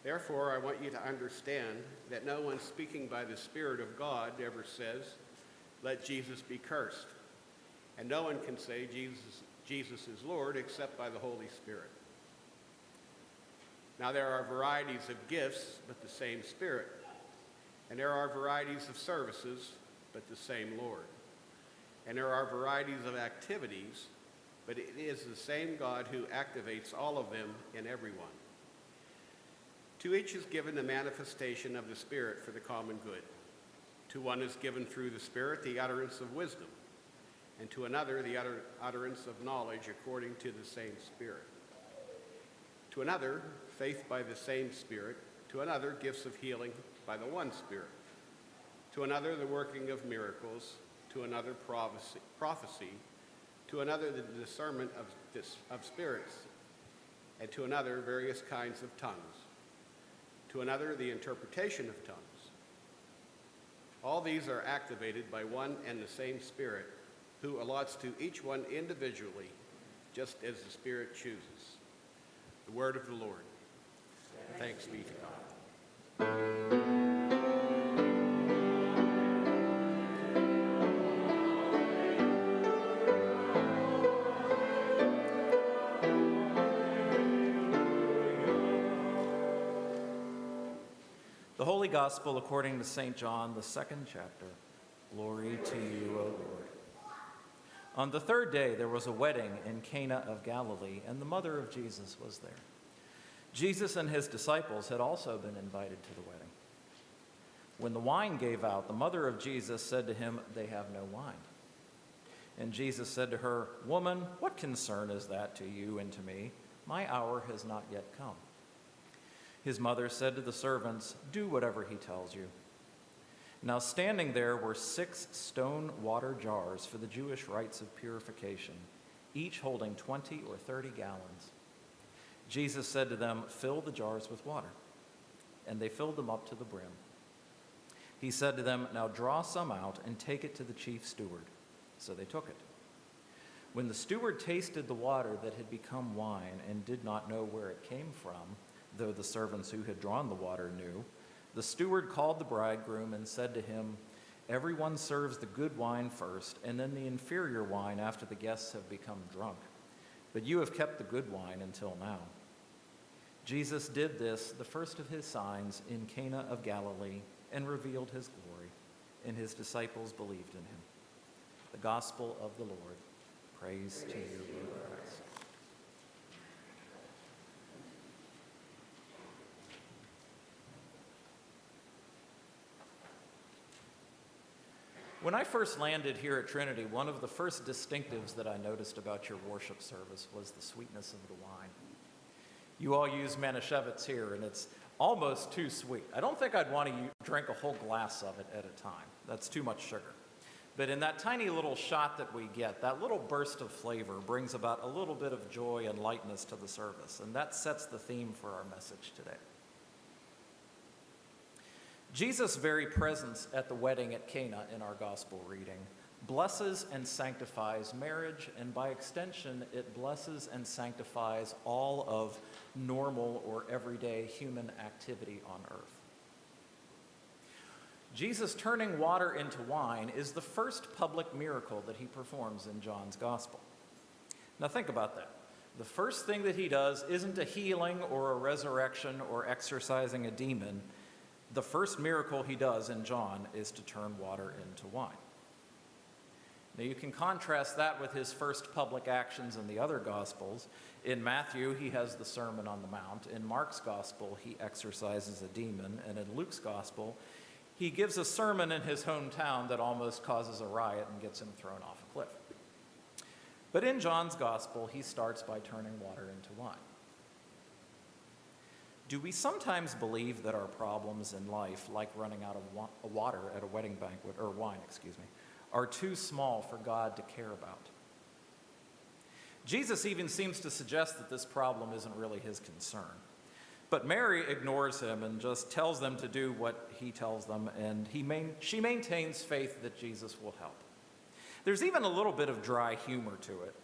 Therefore, I want you to understand that no one speaking by the Spirit of God ever says, "Let Jesus be cursed." And no one can say Jesus is Lord except by the Holy Spirit. Now there are varieties of gifts, but the same Spirit. And there are varieties of services, but the same Lord. And there are varieties of activities, but it is the same God who activates all of them in everyone. To each is given the manifestation of the Spirit for the common good. To one is given through the Spirit the utterance of wisdom, and to another the utterance of knowledge according to the same Spirit. To another, faith by the same Spirit. To another, gifts of healing by the one Spirit. To another, the working of miracles. To another, prophecy. To another, the discernment of spirits. And to another, various kinds of tongues. To another, the interpretation of tongues. All these are activated by one and the same Spirit, who allots to each one individually, just as the Spirit chooses. The word of the Lord. Thanks be to God. The Holy Gospel according to St. John, the 2nd chapter. Glory to you, O Lord. On the 3rd day there was a wedding in Cana of Galilee, and the mother of Jesus was there. Jesus and his disciples had also been invited to the wedding. When the wine gave out, the mother of Jesus said to him, "They have no wine." And Jesus said to her, "Woman, what concern is that to you and to me? My hour has not yet come." His mother said to the servants, "Do whatever he tells you." Now standing there were 6 stone water jars for the Jewish rites of purification, each holding 20 or 30 gallons. Jesus said to them, "Fill the jars with water." And they filled them up to the brim. He said to them, "Now draw some out and take it to the chief steward." So they took it. When the steward tasted the water that had become wine and did not know where it came from, though the servants who had drawn the water knew, the steward called the bridegroom and said to him, "Everyone serves the good wine first, and then the inferior wine after the guests have become drunk. But you have kept the good wine until now." Jesus did this, the first of his signs, in Cana of Galilee, and revealed his glory, and his disciples believed in him. The Gospel of the Lord. Praise to you, Lord Christ. When I first landed here at Trinity, one of the first distinctives that I noticed about your worship service was the sweetness of the wine. You all use Manischewitz here, and it's almost too sweet. I don't think I'd want to drink a whole glass of it at a time. That's too much sugar. But in that tiny little shot that we get, that little burst of flavor brings about a little bit of joy and lightness to the service, and that sets the theme for our message today. Jesus' very presence at the wedding at Cana in our gospel reading blesses and sanctifies marriage, and by extension, it blesses and sanctifies all of normal or everyday human activity on earth. Jesus turning water into wine is the first public miracle that he performs in John's gospel. Now think about that. The first thing that he does isn't a healing or a resurrection or exorcising a demon. The first miracle he does in John is to turn water into wine. Now you can contrast that with his first public actions in the other Gospels. In Matthew, he has the Sermon on the Mount. In Mark's Gospel, he exorcises a demon. And in Luke's Gospel, he gives a sermon in his hometown that almost causes a riot and gets him thrown off a cliff. But in John's Gospel, he starts by turning water into wine. Do we sometimes believe that our problems in life, like running out of water at a wedding banquet, or wine, are too small for God to care about? Jesus even seems to suggest that this problem isn't really his concern. But Mary ignores him and just tells them to do what he tells them, and she maintains faith that Jesus will help. There's even a little bit of dry humor to it.